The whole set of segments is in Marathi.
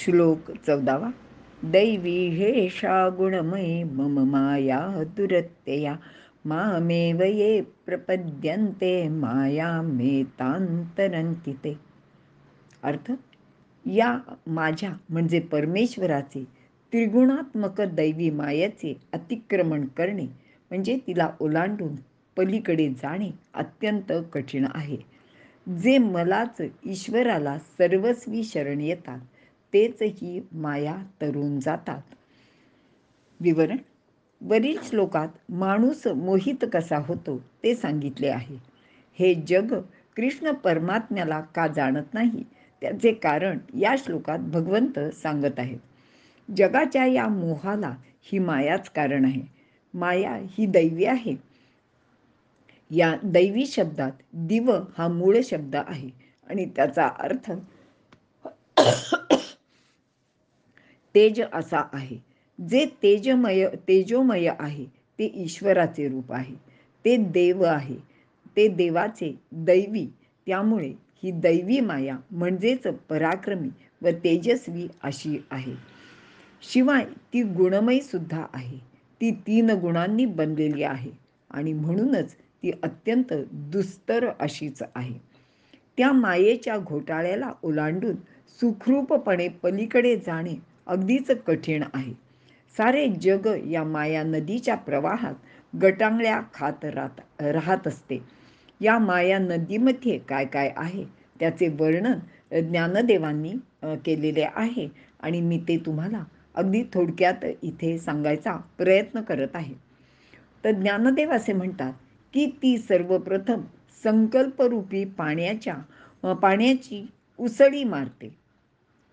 श्लोक 14वा. दैवी हेषा गुणमयी मम माया दुरत्यया मामेव ये प्रपद्यन्ते मायामेतांतरन्ति ते. अर्थ, या माझ्या म्हणजे परमेश्वराचे त्रिगुणात्मक दैवी मायेचे अतिक्रमण करणे म्हणजे तिला ओलांडून पलीकडे जाणे अत्यंत कठीण आहे. जे मलाच ईश्वराला सर्वस्वी शरण येतात तेच ही माया तरून जातात. विवरण. वरील श्लोकात माणूस मोहित कसा होतो ते सांगितले आहे. हे जग कृष्ण परमात्म्याला का जाणत नाही त्याचे कारण या श्लोकात भगवंत सांगत आहेत. जगाच्या या मोहाला ही मायाच कारण आहे. माया ही दैवी आहे. या दैवी शब्दात दिव हा मूळ शब्द आहे आणि त्याचा अर्थ तेज असा आहे. जे तेजोमय आहे ते ईश्वराचे रूप आहे. ते देव आहे. ते देवाचे दैवी. त्यामुळे ही दैवी माया म्हणजेच पराक्रमी व तेजस्वी अशी आहे. शिवाय ती गुणमयी सुद्धा आहे. ती 3 गुणांनी बनलेली आहे आणि म्हणूनच ती अत्यंत दुस्तर अशीच आहे. त्या मायेच्या घोटाळ्याला ओलांडून सुखरूपपणे पलीकडे जाणे अगदीच कठीण आहे. सारे जग या माया नदीच्या प्रवाहात गटांगळ्या खात राहत असते. या माया नदीमध्ये काय काय आहे त्याचे वर्णन ज्ञानदेवांनी केलेले आहे आणि मी ते तुम्हाला अगदी थोडक्यात इथे सांगायचा प्रयत्न करत आहे. तर ज्ञानदेव असे म्हणतात की ती सर्वप्रथम संकल्परूपी पाण्याची उसळी मारते.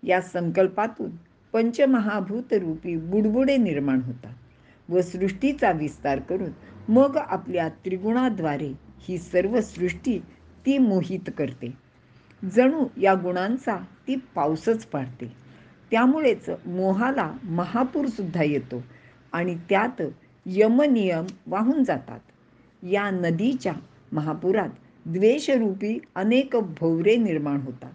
या संकल्पातून पंचमहाभूत रूपी बुडबुडे निर्माण होतात व सृष्टीचा विस्तार करून मग आपल्या त्रिगुणाद्वारे ही सर्व सृष्टी ती मोहित करते. जणू या गुणांचा ती पाऊसच पाडते. त्यामुळेच मोहाला महापूर सुद्धा येतो आणि त्यात यमनियम वाहून जातात. या नदीच्या महापुरात द्वेषरूपी अनेक भोवरे निर्माण होतात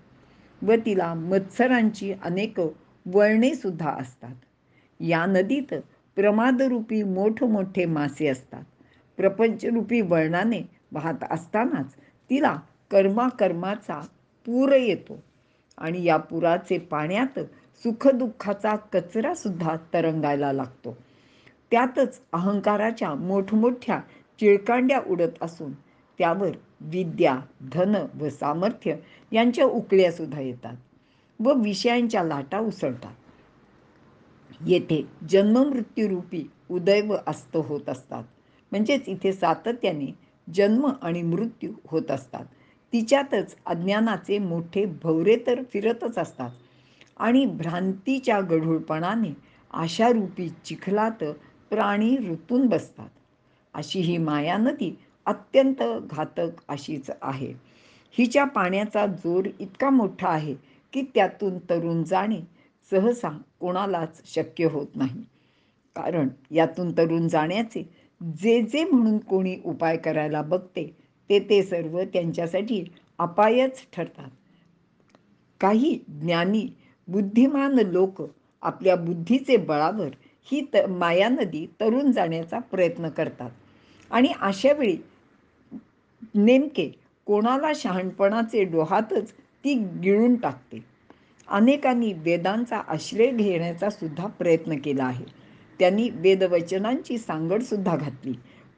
व तिला मत्सरांची अनेक वळणे सुद्धा असतात. या नदीत प्रमादरूपी मोठमोठे मासे असतात. प्रपंचरूपी वळणाने वाहत असतानाच तिला कर्माचा पूर येतो आणि या पुराचे पाण्यात सुखदुःखाचा कचरा सुद्धा तरंगायला लागतो. त्यातच अहंकाराच्या मोठमोठ्या चिळकांड्या उडत असून त्यावर विद्या, धन व सामर्थ्य यांच्या उकळ्या सुद्धा येतात व विषयांच्या लाटा उसळतात. येथे जन्ममृत्यूरूपी उदय व अस्त होत असतात. म्हणजेच इथे सातत्याने जन्म आणि मृत्यू होत असतात. तिच्यातच अज्ञानाचे मोठे भवरे तर फिरतच असतात आणि भ्रांतीच्या गढूळपणाने आशारूपी चिखलात प्राणी ऋतून बसतात. अशी ही माया नदी अत्यंत घातक अशीच आहे. हिच्या पाण्याचा जोर इतका मोठा आहे की त्यातून तरून जाणे सहसा कोणालाच शक्य होत नाही. कारण यातून तरून जाण्याचे जे जे म्हणून कोणी उपाय करायला बघते ते सर्व त्यांच्यासाठी अपायच ठरतात. काही ज्ञानी बुद्धिमान लोक आपल्या बुद्धीचे बळावर ही माया नदी तरून जाण्याचा प्रयत्न करतात आणि अशावेळी नेमके कोणाला शहाणपणाचे डोहातच ती गिळून टाकते. अनेकांनी वेदांचा आश्रय घेण्याचा सुद्धा प्रयत्न केला आहे. त्यांनी वेदवचनांची सांगड सुद्धा घातली,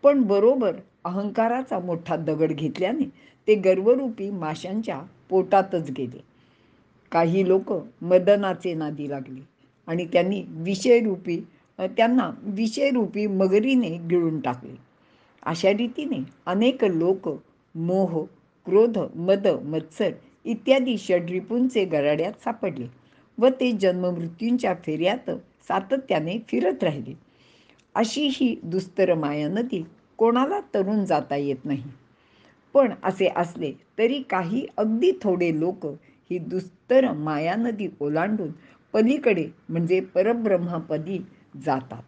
पण बरोबर अहंकाराचा मोठा दगड घेतल्याने ते गर्वरूपी माशांच्या पोटातच गेले. काही लोक मदनाचे नादी लागले आणि त्यांना विषयरूपी मगरीने गिळून टाकले. अशा रीतीने अनेक लोक मोह, क्रोध, मद, मत्सर इत्यादी षड्रिपूंचे गराड्यात सापडले व ते जन्ममृत्यूंच्या फेऱ्यात सातत्याने फिरत राहिले. अशी ही दुस्तर माया नदी कोणाला तरून जाता येत नाही. पण असे असले तरी काही अगदी थोडे लोक ही दुस्तर माया नदी ओलांडून पलीकडे म्हणजे परब्रह्मपदी जातात.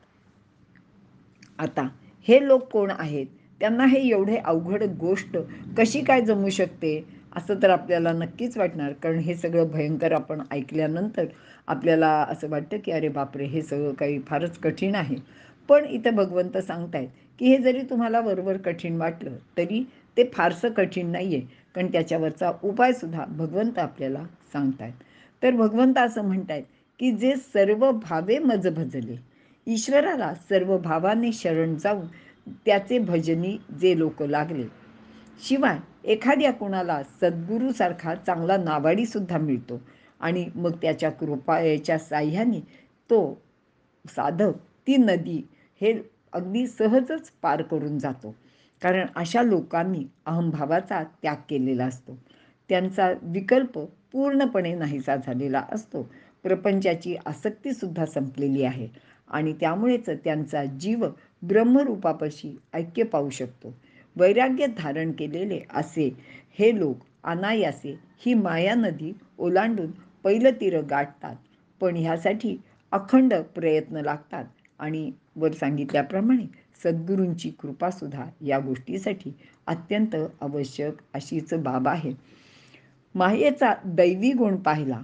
आता हे लोक कोण आहेत? त्यांना हे एवढे अवघड गोष्ट कशी काय जमू शकते? असं तर आपल्याला नक्कीच वाटणार, कारण हे सगळं भयंकर आपण ऐकल्यानंतर आपल्याला असं वाटतं की अरे बापरे, हे सगळं काही फारच कठीण आहे. पण इथं भगवंत सांगतायत की हे जरी तुम्हाला वरवर कठीण वाटलं तरी ते फारसं कठीण नाही आहे, कारण त्याच्यावरचा उपायसुद्धा भगवंत आपल्याला सांगतायत. तर भगवंत असं म्हणतायत की जे सर्व भावे मज भजले, ईश्वराला सर्व भावाने शरण जाऊन त्याचे भजनी जे लोक लागले, शिवाय एखाद्या कुणाला सद्गुरूसारखा चांगला नावाडीसुद्धा मिळतो आणि मग त्याच्या कृपाच्या साह्याने तो साधक ती नदी हे अगदी सहजच पार करून जातो. कारण अशा लोकांनी अहंभावाचा त्याग केलेला असतो. त्यांचा विकल्प पूर्णपणे नाहीसा झालेला असतो. प्रपंचाची आसक्तीसुद्धा संपलेली आहे आणि त्यामुळेच त्यांचा जीव ब्रह्मरूपापाशी ऐक्य पावू शकतो. वैराग्य धारण केलेले असे हे लोक अनायासे ही माया नदी ओलांडून पहिलं तीर गाठतात. पण ह्यासाठी अखंड प्रयत्न लागतात आणि वर सांगितल्याप्रमाणे सद्गुरूंची कृपासुद्धा या गोष्टीसाठी अत्यंत आवश्यक अशीच बाब आहे. मायेचा दैवी गुण पाहिला.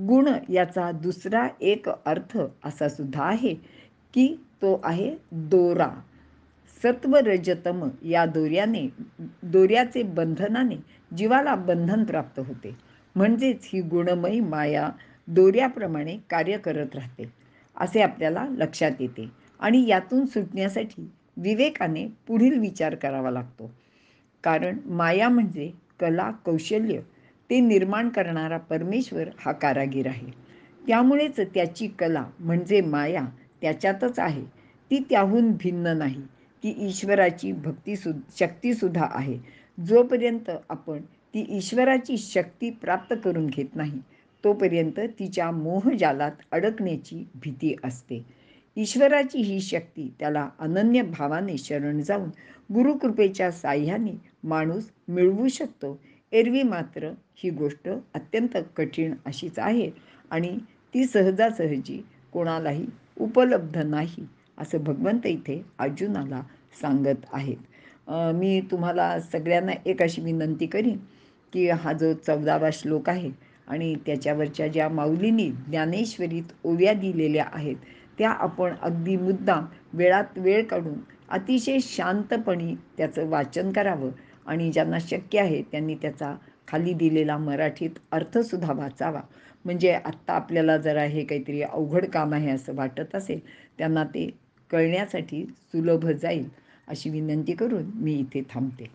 गुण याचा दुसरा एक अर्थ असा सुद्धा आहे की तो आहे दोरा. सत्व रजतम या दोऱ्याचे बंधनाने जीवाला बंधन प्राप्त होते. म्हणजेच ही गुणमयी माया दोऱ्याप्रमाणे कार्य करत राहते असे आपल्याला लक्षात येते आणि यातून सुटण्यासाठी विवेकाने पुढील विचार करावा लागतो. कारण माया म्हणजे कला कौशल्य ते निर्माण करणारा परमेश्वर हा कारागीर आहे. त्यामुळेच त्याची कला म्हणजे माया त्याच्यातच आहे. ती त्याहून भिन्न नाही. ती ईश्वराची शक्तीसुद्धा आहे. जोपर्यंत आपण ती ईश्वराची शक्ती प्राप्त करून घेत नाही तोपर्यंत तिच्या मोहजालात अडकण्याची भीती असते. ईश्वराची ही शक्ती त्याला अनन्य भावाने शरण जाऊन गुरुकृपेच्या साह्याने माणूस मिळवू शकतो. एरवी मात्र ही गोष्ट अत्यंत कठीण अशीच आहे आणि ती सहजासहजी कोणालाही उपलब्ध नाही असं भगवंत इथे अर्जुनाला सांगत आहेत. मी तुम्हाला सगळ्यांना एक अशी विनंती करीन की हा जो 14वा श्लोक आहे आणि त्याच्यावरच्या ज्या माऊलींनी ज्ञानेश्वरीत ओव्या दिलेल्या आहेत त्या आपण अगदी मुद्दाम वेळात वेळ काढून अतिशय शांतपणे त्याचं वाचन करावं आणि ज्यांना शक्य आहे त्यांनी त्याचा खाली दिलेला मराठीत अर्थसुद्धा वाचावा. म्हणजे आत्ता आपल्याला जरा हे काहीतरी अवघड काम आहे असं वाटत असेल त्यांना ते कळण्यासाठी सुलभ जाईल अशी विनंती करून मी इथे थांबते.